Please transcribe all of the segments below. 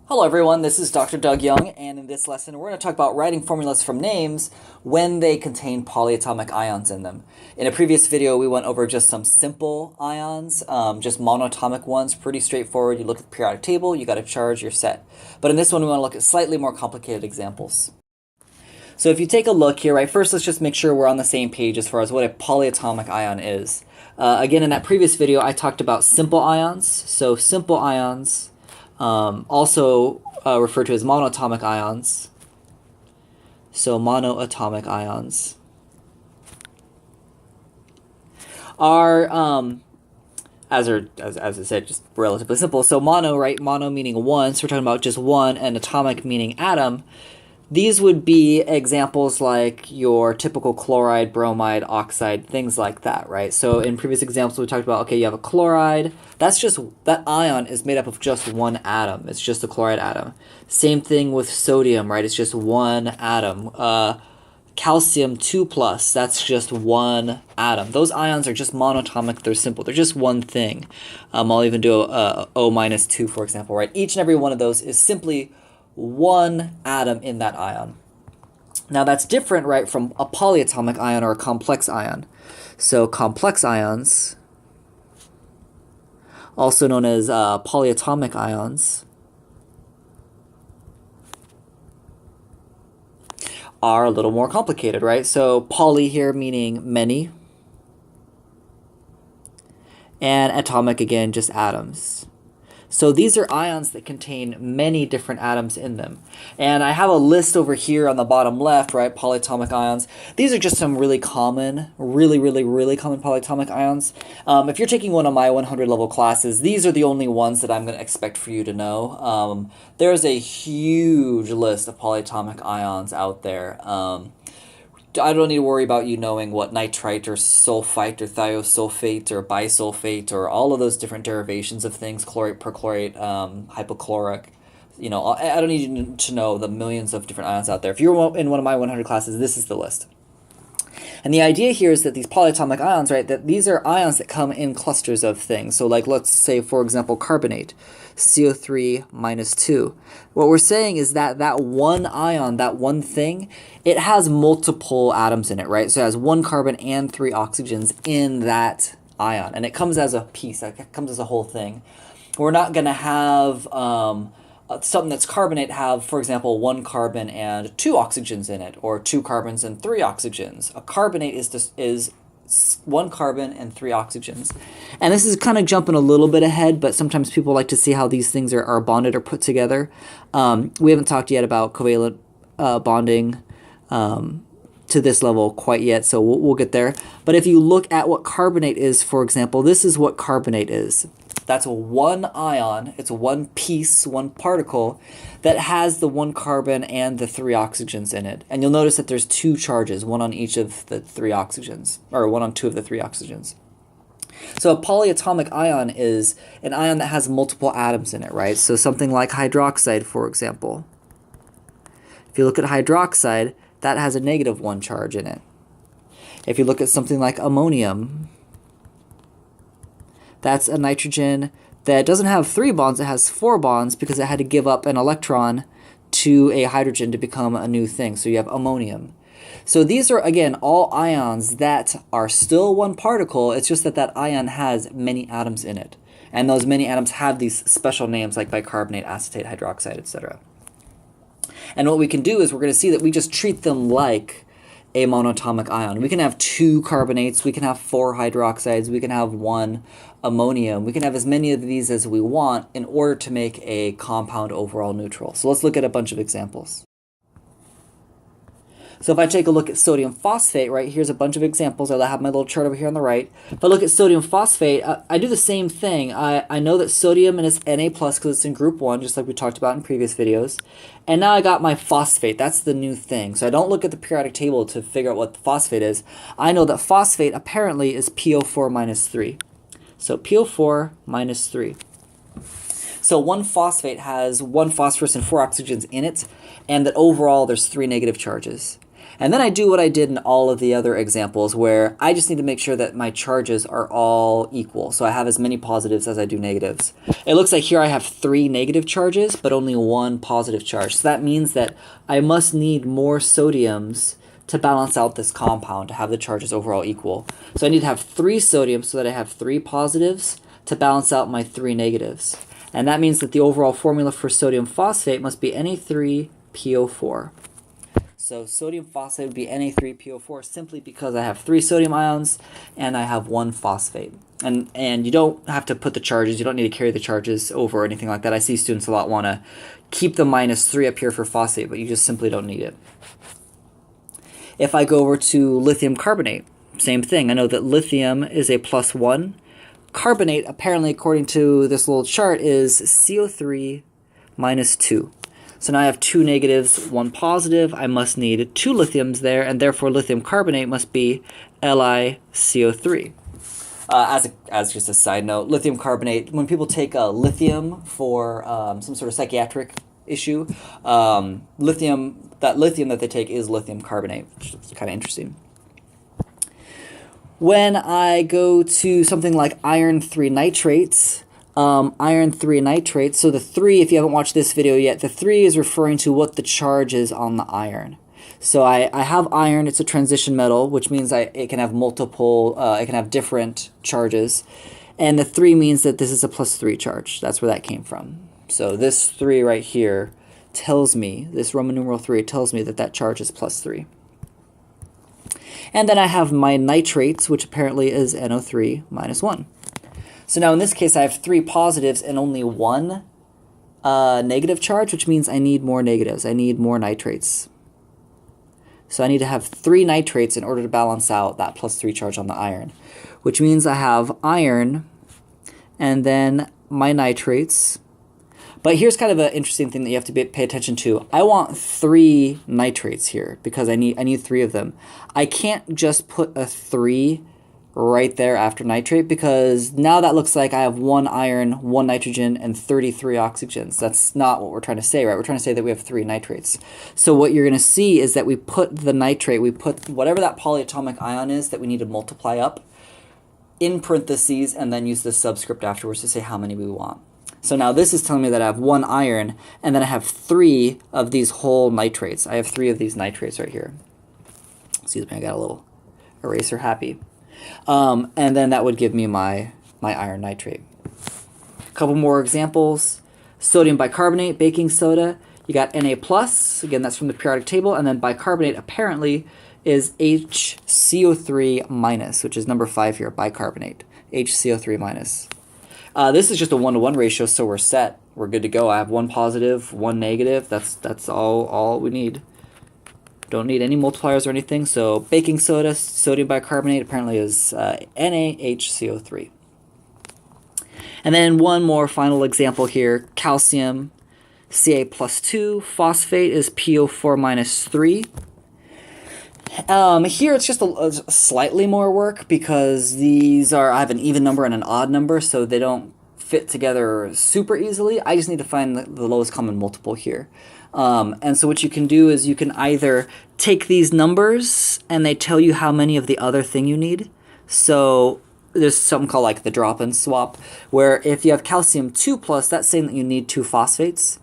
Hello everyone, this is Dr. Doug Young, and in this lesson we're going to talk about writing formulas from names when they contain polyatomic ions in them. In a previous video we went over just some simple ions, just monatomic ones, pretty straightforward. You look at the periodic table, you got a charge, you're set. But in this one we want to look at slightly more complicated examples. So if you take a look here, right, first let's just make sure we're on the same page as far as what a polyatomic ion is. Again, in that previous video I talked about simple ions, so simple ions also referred to as monatomic ions. So monoatomic ions are, as I said, just relatively simple. So mono, right? Mono meaning one. So we're talking about just one, and atomic meaning atom. These would be examples like your typical chloride, bromide, oxide, things like that, right? So in previous examples, we talked about, okay, you have a chloride. That ion is made up of just one atom. It's just a chloride atom. Same thing with sodium, right? It's just one atom. Calcium 2+, that's just one atom. Those ions are just monatomic. They're simple. They're just one thing. I'll even do a O-2, for example, right? Each and every one of those is simply one atom in that ion. Now that's different, right, from a polyatomic ion or a complex ion. So complex ions, also known as polyatomic ions, are a little more complicated, right? So poly here meaning many, and atomic again, just atoms. So these are ions that contain many different atoms in them. And I have a list over here on the bottom left, right, polyatomic ions. These are just some really common, really common polyatomic ions. If you're taking one of my 100 level classes, these are the only ones that I'm going to expect for you to know. There's a huge list of polyatomic ions out there. I don't need to worry about you knowing what nitrite or sulfite or thiosulfate or bisulfate or all of those different derivations of things, chlorate, perchlorate, hypochloric. You know, I don't need you to know the millions of different ions out there. If you're in one of my 100 classes, this is the list. And the idea here is that these polyatomic ions, right, that these are ions that come in clusters of things. So like, let's say, for example, carbonate, CO3 minus 2. What we're saying is that that one ion, that one thing, it has multiple atoms in it, right? So it has one carbon and 3 oxygens in that ion. And it comes as a piece, it comes as a whole thing. We're not going to have something that's carbonate have, for example, 1 carbon and 2 oxygens in it, or 2 carbons and 3 oxygens. A carbonate is 1 carbon and 3 oxygens. And this is kind of jumping a little bit ahead, but sometimes people like to see how these things are bonded or put together. We haven't talked yet about covalent bonding to this level quite yet, so we'll get there. But if you look at what carbonate is, for example, this is what carbonate is. That's one ion, it's one piece, one particle that has the 1 carbon and the 3 oxygens in it. And you'll notice that there's 2 charges, one on each of the 3 oxygens, or one on 2 of the 3 oxygens. So a polyatomic ion is an ion that has multiple atoms in it, right? So something like hydroxide, for example. If you look at hydroxide, that has a -1 charge in it. If you look at something like ammonium, that's a nitrogen that doesn't have 3 bonds, it has 4 bonds because it had to give up an electron to a hydrogen to become a new thing. So you have ammonium. So these are, again, all ions that are still one particle. It's just that that ion has many atoms in it. And those many atoms have these special names like bicarbonate, acetate, hydroxide, etc. And what we can do is we're going to see that we just treat them like a monatomic ion. We can have 2 carbonates, we can have 4 hydroxides, we can have 1 ammonium. We can have as many of these as we want in order to make a compound overall neutral. So let's look at a bunch of examples. So if I take a look at sodium phosphate, right, here's a bunch of examples. I have my little chart over here on the right. If I look at sodium phosphate, I do the same thing. I know that sodium is Na+ because it's in group 1, just like we talked about in previous videos. And now I got my phosphate. That's the new thing. So I don't look at the periodic table to figure out what the phosphate is. I know that phosphate apparently is PO4 minus 3. So PO4 minus 3. So one phosphate has 1 phosphorus and 4 oxygens in it, and that overall there's 3 negative charges. And then I do what I did in all of the other examples, where I just need to make sure that my charges are all equal. So I have as many positives as I do negatives. It looks like here I have 3 negative charges, but only 1 positive charge. So that means that I must need more sodiums to balance out this compound to have the charges overall equal. So I need to have 3 sodiums so that I have 3 positives to balance out my 3 negatives. And that means that the overall formula for sodium phosphate must be Na3PO4. So sodium phosphate would be Na3PO4 simply because I have 3 sodium ions and I have 1 phosphate. And you don't have to put the charges, you don't need to carry the charges over or anything like that. I see students a lot want to keep the -3 up here for phosphate, but you just simply don't need it. If I go over to lithium carbonate, same thing. I know that lithium is a +1. Carbonate, apparently, according to this little chart, is CO3 -2. So now I have 2 negatives, 1 positive. I must need 2 lithiums there, and therefore lithium carbonate must be LiCO3. As just a side note, lithium carbonate, when people take lithium for some sort of psychiatric issue, lithium that they take is lithium carbonate, which is kind of interesting. When I go to something like iron 3 nitrates, so the 3, if you haven't watched this video yet, the 3 is referring to what the charge is on the iron. So I have iron, it's a transition metal, which means it can have it can have different charges. And the 3 means that this is a +3 charge. That's where that came from. So this 3 right here tells me, this Roman numeral 3 tells me that that charge is +3. And then I have my nitrates, which apparently is NO3 -1. So now in this case, I have 3 positives and only 1 negative charge, which means I need more negatives. I need more nitrates. So I need to have 3 nitrates in order to balance out that +3 charge on the iron, which means I have iron and then my nitrates. But here's kind of an interesting thing that you have to pay attention to. I want 3 nitrates here because I need 3 of them. I can't just put a 3 right there after nitrate, because now that looks like I have 1 iron, 1 nitrogen, and 33 oxygens. That's not what we're trying to say, right? We're trying to say that we have 3 nitrates. So what you're going to see is that we put the nitrate, we put whatever that polyatomic ion is that we need to multiply up in parentheses and then use the subscript afterwards to say how many we want. So now this is telling me that I have 1 iron, and then I have 3 of these whole nitrates. I have 3 of these nitrates right here. Excuse me, I got a little eraser happy. And then that would give me my iron nitrate. A couple more examples. Sodium bicarbonate, baking soda. You got Na+, again, that's from the periodic table, and then bicarbonate apparently is HCO3-, which is number 5 here, bicarbonate, HCO3-. This is just a 1-to-1 ratio, so we're set. We're good to go. I have 1 positive, 1 negative. That's all we need. Don't need any multipliers or anything. So baking soda, sodium bicarbonate apparently is NaHCO3. And then one more final example here. Calcium, Ca+2. Phosphate is PO4-3. Here it's just a slightly more work because I have an even number and an odd number, so they don't fit together super easily. I just need to find the lowest common multiple here. And so what you can do is you can either take these numbers and they tell you how many of the other thing you need. So there's something called like the drop-in swap, where if you have calcium 2+, that's saying that you need 2 phosphates.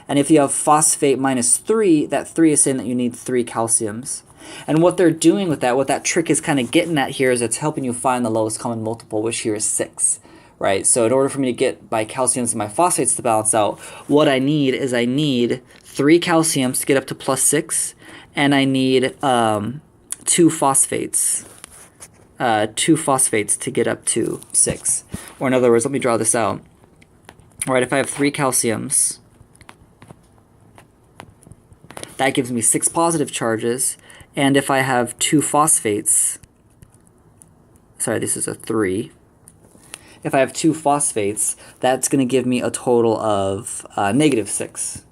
And if you have phosphate -3, that 3 is saying that you need 3 calciums. And what they're doing with that, what that trick is kind of getting at here, is it's helping you find the lowest common multiple, which here is 6. Right? So in order for me to get my calciums and my phosphates to balance out, what I need is 3 calciums to get up to +6, and I need 2 phosphates. 2 phosphates to get up to 6. Or in other words, let me draw this out. All right, if I have 3 calciums, that gives me 6 positive charges. And if I have 2 phosphates, sorry, this is a 3. If I have 2 phosphates, that's going to give me a total of -6.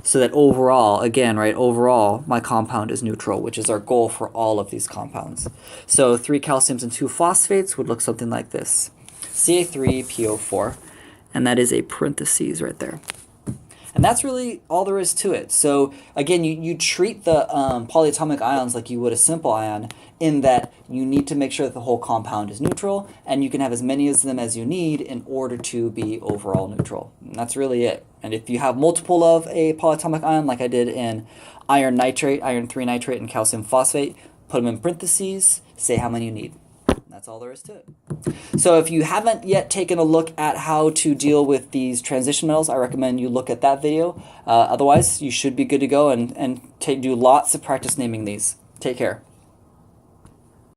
So that overall, again, right, overall, my compound is neutral, which is our goal for all of these compounds. So 3 calciums and 2 phosphates would look something like this. Ca3PO4, and that is a parentheses right there. And that's really all there is to it. So again, you treat the polyatomic ions like you would a simple ion, in that you need to make sure that the whole compound is neutral, and you can have as many of them as you need in order to be overall neutral. And that's really it. And if you have multiple of a polyatomic ion, like I did in iron nitrate, iron 3 nitrate, and calcium phosphate, put them in parentheses, say how many you need. That's all there is to it. So if you haven't yet taken a look at how to deal with these transition metals, I recommend you look at that video. Otherwise, you should be good to go and do lots of practice naming these. Take care.